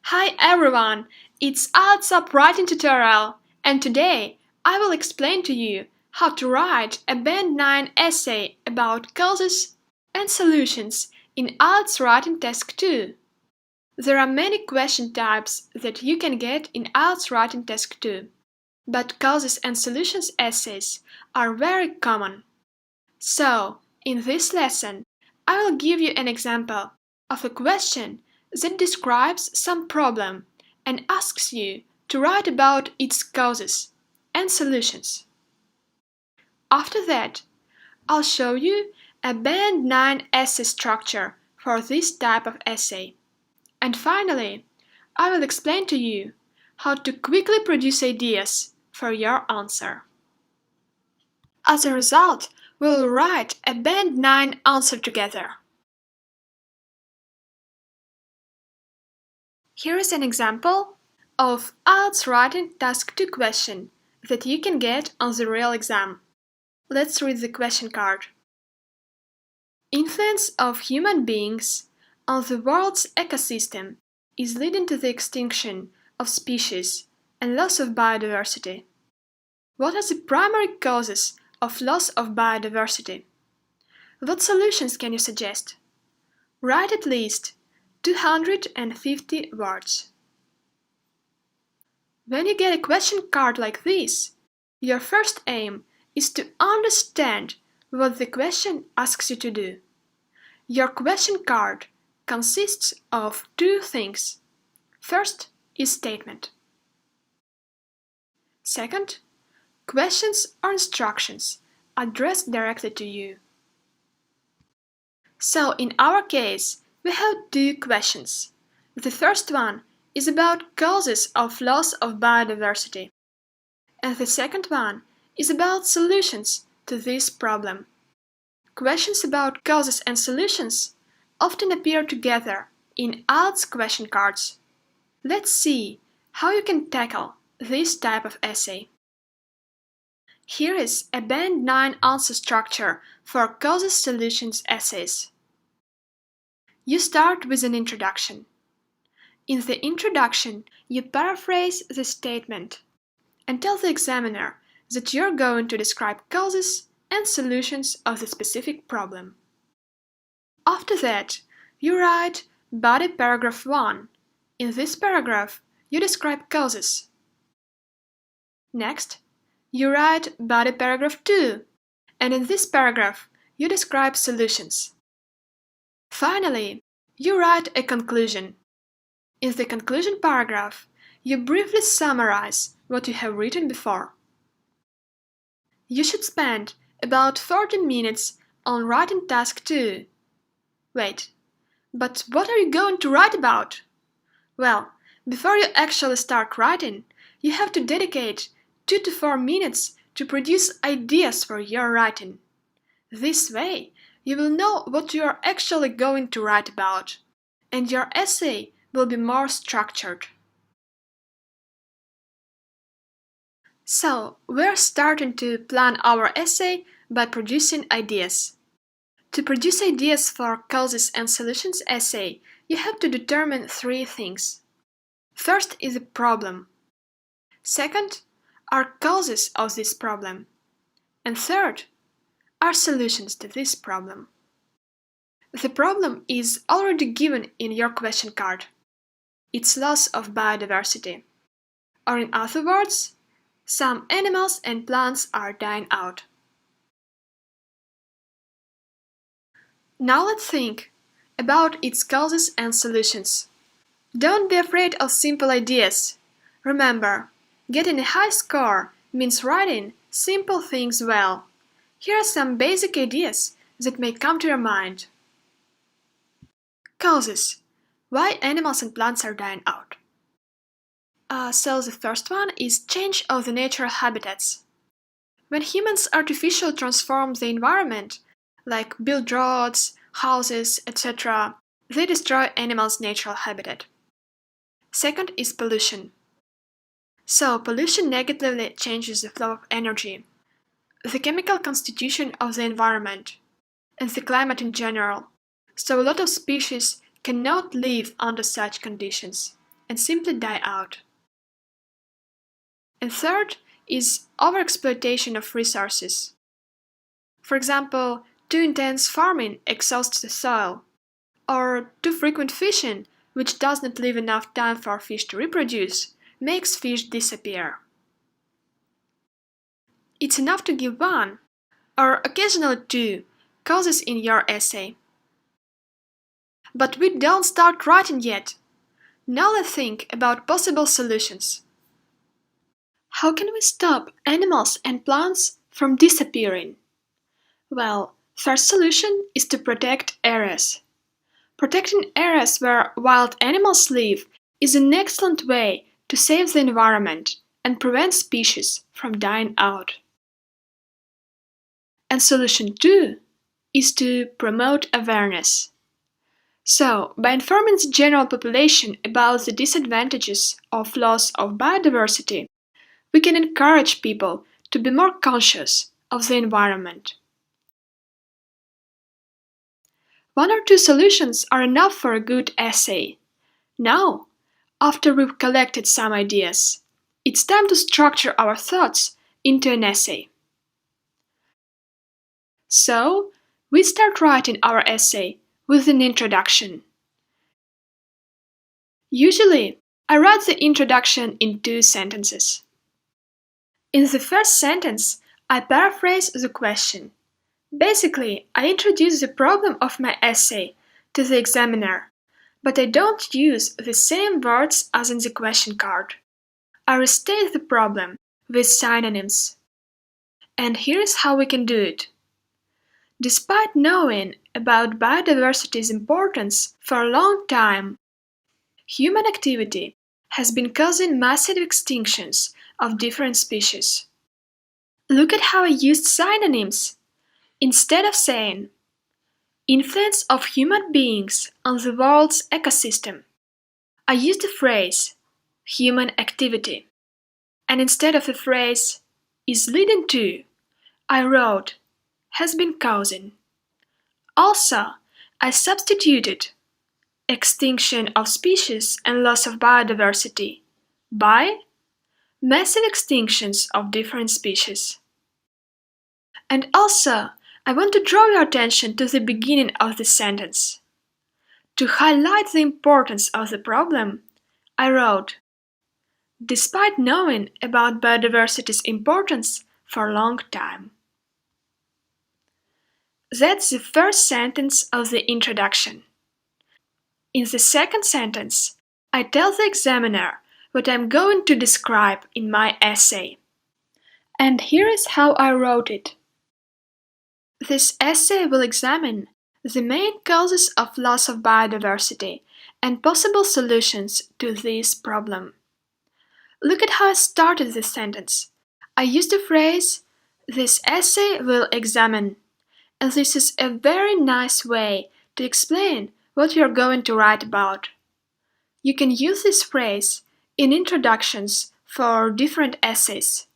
Hi everyone, it's Ielts writing tutorial, and today I will explain to you how to write a Band 9 essay about causes and solutions in Ielts Writing Task 2. There are many question types that you can get in Ielts Writing Task 2, but causes and solutions essays are very common. So, in this lesson, I will give you an example of a question that describes some problem and asks you to write about its causes and solutions. After that, I'll show you a Band 9 essay structure for this type of essay. And finally, I will explain to you how to quickly produce ideas for your answer. As a result, we will write a Band 9 answer together. Here is an example of Ielts Writing Task 2 question that you can get on the real exam. Let's read the question card. Influence of human beings on the world's ecosystem is leading to the extinction of species and loss of biodiversity. What are the primary causes of loss of biodiversity? What solutions can you suggest? Write at least 250 words. When you get a question card like this, your first aim is to understand what the question asks you to do. Your question card consists of two things. First is statement. Second, questions or instructions addressed directly to you. So in our case, we have two questions. The first one is about causes of loss of biodiversity, and the second one is about solutions to this problem. Questions about causes and solutions often appear together in Ielts question cards. Let's see how you can tackle this type of essay. Here is a Band 9 answer structure for causes-solutions essays. You start with an introduction. In the introduction, you paraphrase the statement and tell the examiner that you're going to describe causes and solutions of the specific problem. After that, you write body paragraph 1. In this paragraph, you describe causes. Next, you write body paragraph 2, and in this paragraph, you describe solutions. Finally, you write a conclusion. In the conclusion paragraph, you briefly summarize what you have written before. You should spend about 14 minutes on writing task 2. Wait, but what are you going to write about? Well, before you actually start writing, you have to dedicate 2 to 4 minutes to produce ideas for your writing. This way, you will know what you are actually going to write about, and your essay will be more structured. So, we're starting to plan our essay by producing ideas. To produce ideas for causes and solutions essay, you have to determine 3 things. First is the problem. Second are causes of this problem. And third are solutions to this problem. The problem is already given in your question card. It's loss of biodiversity. Or in other words, some animals and plants are dying out. Now let's think about its causes and solutions. Don't be afraid of simple ideas. Remember, getting a high score means writing simple things well. Here are some basic ideas that may come to your mind. Causes. Why animals and plants are dying out? So the first one is change of the natural habitats. When humans artificially transform the environment, like build roads, houses, etc., they destroy animals' natural habitat. Second is pollution. So pollution negatively changes the flow of energy, the chemical constitution of the environment, and the climate in general. So a lot of species cannot live under such conditions, and simply die out. And third is overexploitation of resources. For example, too intense farming exhausts the soil, or too frequent fishing, which does not leave enough time for fish to reproduce, makes fish disappear. It's enough to give one, or occasionally two, causes in your essay. But we don't start writing yet. Now let's think about possible solutions. How can we stop animals and plants from disappearing? Well, first solution is to protect areas. Protecting areas where wild animals live is an excellent way to save the environment and prevent species from dying out. And solution 2 is to promote awareness. So, by informing the general population about the disadvantages of loss of biodiversity, we can encourage people to be more conscious of the environment. One or two solutions are enough for a good essay. Now, after we've collected some ideas, it's time to structure our thoughts into an essay. So, we start writing our essay with an introduction. Usually, I write the introduction in 2 sentences. In the first sentence, I paraphrase the question. Basically, I introduce the problem of my essay to the examiner, but I don't use the same words as in the question card. I restate the problem with synonyms. And here's how we can do it. Despite knowing about biodiversity's importance for a long time, human activity has been causing massive extinctions of different species. Look at how I used synonyms. Instead of saying, influence of human beings on the world's ecosystem, I used the phrase, human activity. And instead of the phrase, is leading to, I wrote, has been causing. Also, I substituted extinction of species and loss of biodiversity by massive extinctions of different species. And also, I want to draw your attention to the beginning of the sentence. To highlight the importance of the problem, I wrote, despite knowing about biodiversity's importance for a long time. That's the first sentence of the introduction. In the second sentence, I tell the examiner what I'm going to describe in my essay. And here is how I wrote it. This essay will examine the main causes of loss of biodiversity and possible solutions to this problem. Look at how I started this sentence. I used the phrase, this essay will examine, and this is a very nice way to explain what you're going to write about. You can use this phrase in introductions for different essays.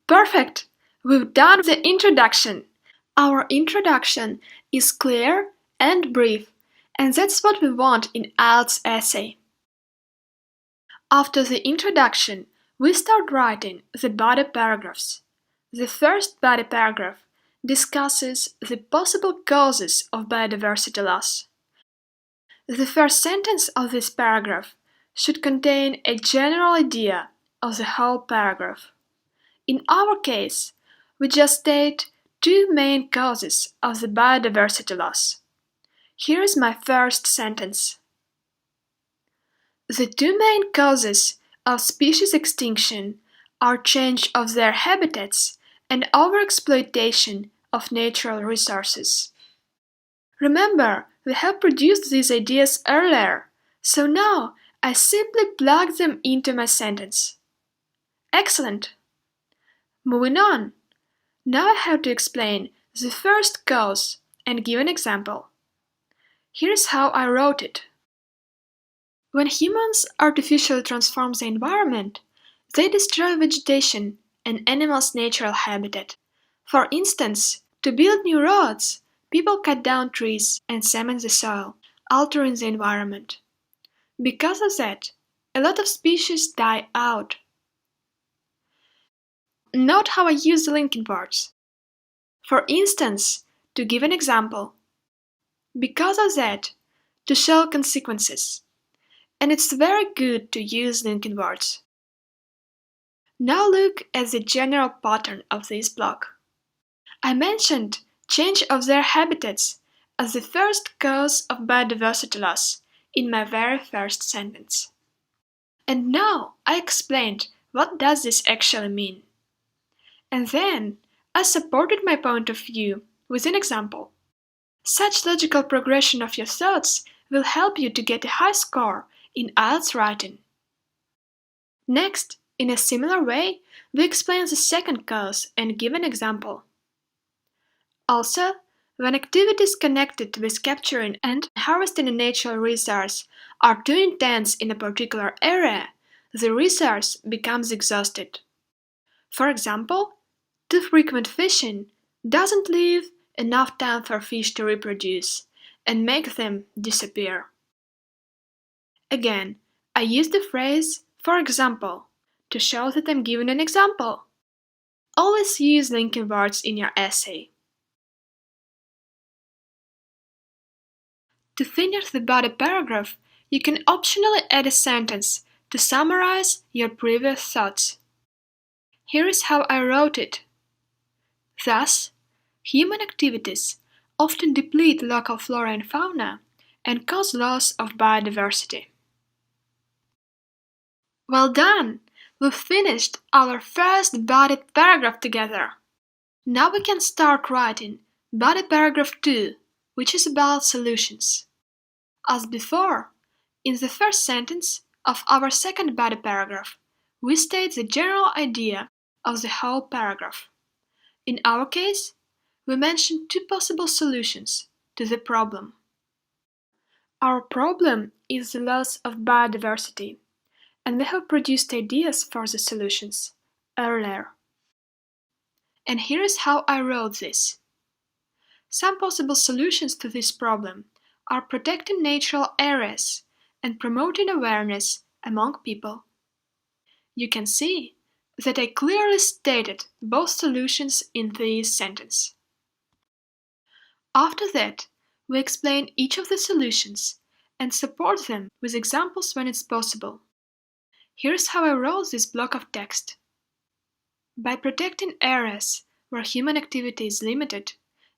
Perfect! We've done the introduction. Our introduction is clear and brief, and that's what we want in Ielts essay. After the introduction, we start writing the body paragraphs. The first body paragraph discusses the possible causes of biodiversity loss. The first sentence of this paragraph should contain a general idea of the whole paragraph. In our case, we just state 2 main causes of the biodiversity loss. Here is my first sentence. The 2 main causes of species extinction are change of their habitats and overexploitation of natural resources. Remember, we have produced these ideas earlier, so now I simply plug them into my sentence. Excellent! Moving on. Now I have to explain the first cause and give an example. Here's how I wrote it. When humans artificially transform the environment, they destroy vegetation and animals' natural habitat. For instance, to build new roads, people cut down trees and cement the soil, altering the environment. Because of that, a lot of species die out. Note how I use the linking words. For instance, to give an example, because of that, to show consequences. And it's very good to use linking words. Now look at the general pattern of this block. I mentioned change of their habitats as the first cause of biodiversity loss in my very first sentence. And now I explained what does this actually mean. And then I supported my point of view with an example. Such logical progression of your thoughts will help you to get a high score in Ielts writing. Next, in a similar way, we explain the second cause and give an example. Also, when activities connected with capturing and harvesting a natural resource are too intense in a particular area, the resource becomes exhausted. For example, too frequent fishing doesn't leave enough time for fish to reproduce and make them disappear. Again, I use the phrase "for example" to show that I'm giving an example. Always use linking words in your essay. To finish the body paragraph, you can optionally add a sentence to summarize your previous thoughts. Here is how I wrote it. Thus, human activities often deplete local flora and fauna and cause loss of biodiversity. Well done! We've finished our first body paragraph together. Now we can start writing body paragraph 2, which is about solutions. As before, in the first sentence of our second body paragraph, we state the general idea of the whole paragraph. In our case, we mention two possible solutions to the problem. Our problem is the loss of biodiversity, and we have produced ideas for the solutions earlier. And here is how I wrote this. Some possible solutions to this problem are protecting natural areas and promoting awareness among people. You can see that I clearly stated both solutions in this sentence. After that, we explain each of the solutions and support them with examples when it's possible. Here's how I wrote this block of text. By protecting areas where human activity is limited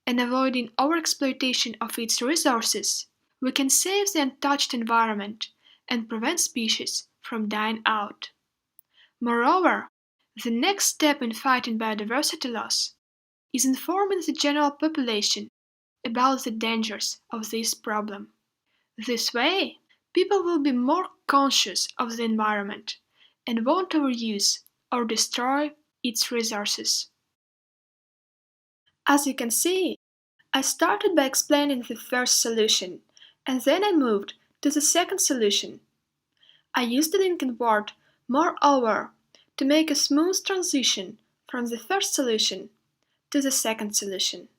and avoiding overexploitation of its resources, we can save the untouched environment and prevent species from dying out. Moreover, the next step in fighting biodiversity loss is informing the general population about the dangers of this problem. This way, people will be more conscious of the environment and won't overuse or destroy its resources. As you can see, I started by explaining the first solution, and then I moved to the second solution. I used the linking word "moreover" to make a smooth transition from the first solution to the second solution.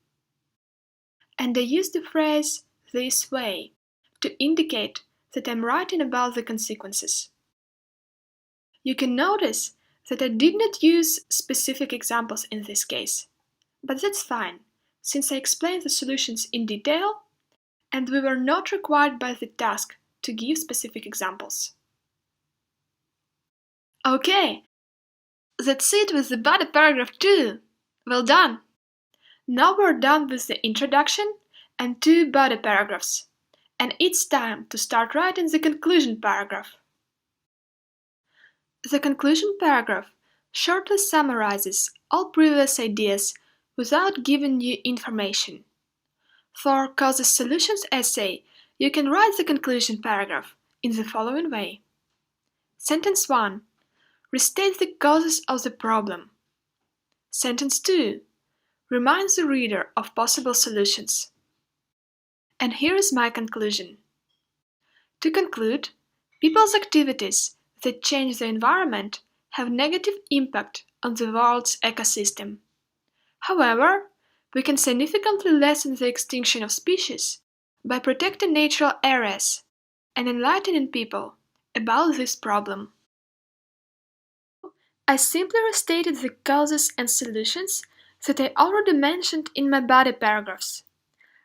And I used the phrase "this way" to indicate that I'm writing about the consequences. You can notice that I did not use specific examples in this case, but that's fine, since I explained the solutions in detail and we were not required by the task to give specific examples. Okay, that's it with the body paragraph 2. Well done! Now we're done with the introduction and 2 body paragraphs, and it's time to start writing the conclusion paragraph. The conclusion paragraph shortly summarizes all previous ideas without giving new information. For Causes Solutions essay, you can write the conclusion paragraph in the following way. Sentence 1. Restate the causes of the problem. Sentence 2. Reminds the reader of possible solutions. And here is my conclusion. To conclude, people's activities that change the environment have negative impact on the world's ecosystem. However, we can significantly lessen the extinction of species by protecting natural areas and enlightening people about this problem. I simply restated the causes and solutions that I already mentioned in my body paragraphs.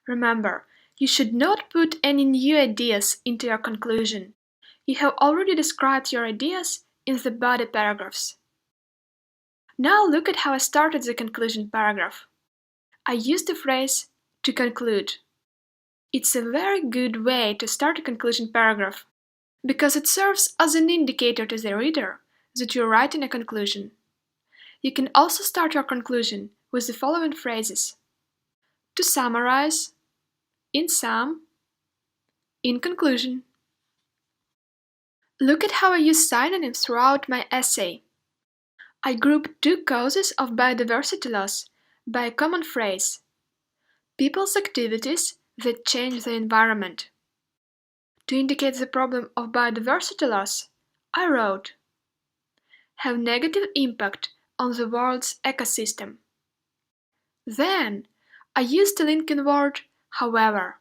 Remember, you should not put any new ideas into your conclusion. You have already described your ideas in the body paragraphs. Now look at how I started the conclusion paragraph. I used the phrase "to conclude." It's a very good way to start a conclusion paragraph, because it serves as an indicator to the reader that you're writing a conclusion. You can also start your conclusion with the following phrases: to summarize, in sum, in conclusion. Look at how I use synonyms throughout my essay. I grouped two causes of biodiversity loss by a common phrase: people's activities that change the environment. To indicate the problem of biodiversity loss, I wrote, have negative impact on the world's ecosystem. Then, I used the linking word however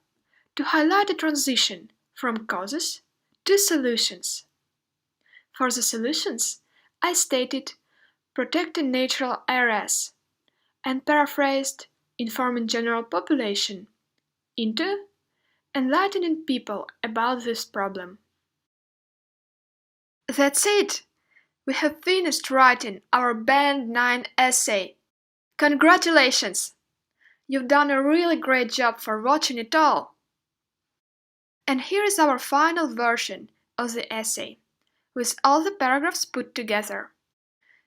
to highlight a transition from causes to solutions. For the solutions, I stated protecting natural areas and paraphrased informing general population into enlightening people about this problem. That's it! We have finished writing our Band 9 essay. Congratulations! You've done a really great job for watching it all. And here is our final version of the essay, with all the paragraphs put together.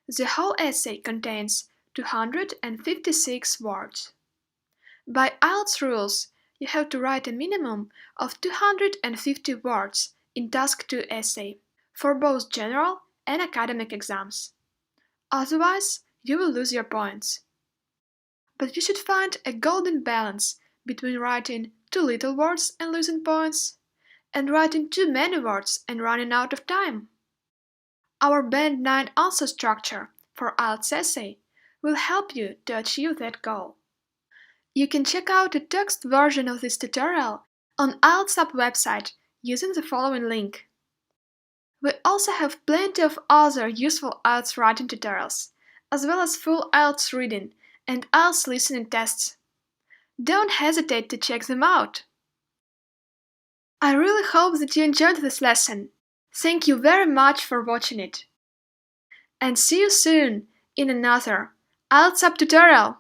The whole essay contains 256 words. By Ielts rules, you have to write a minimum of 250 words in Task 2 essay for both general and academic exams. Otherwise, you will lose your points. But you should find a golden balance between writing too little words and losing points, and writing too many words and running out of time. Our Band 9 answer structure for Ielts essay will help you to achieve that goal. You can check out a text version of this tutorial on Ielts Up website using the following link. We also have plenty of other useful Ielts writing tutorials, as well as full Ielts reading and Ielts listening tests. Don't hesitate to check them out! I really hope that you enjoyed this lesson. Thank you very much for watching it. And see you soon in another Ielts Up tutorial!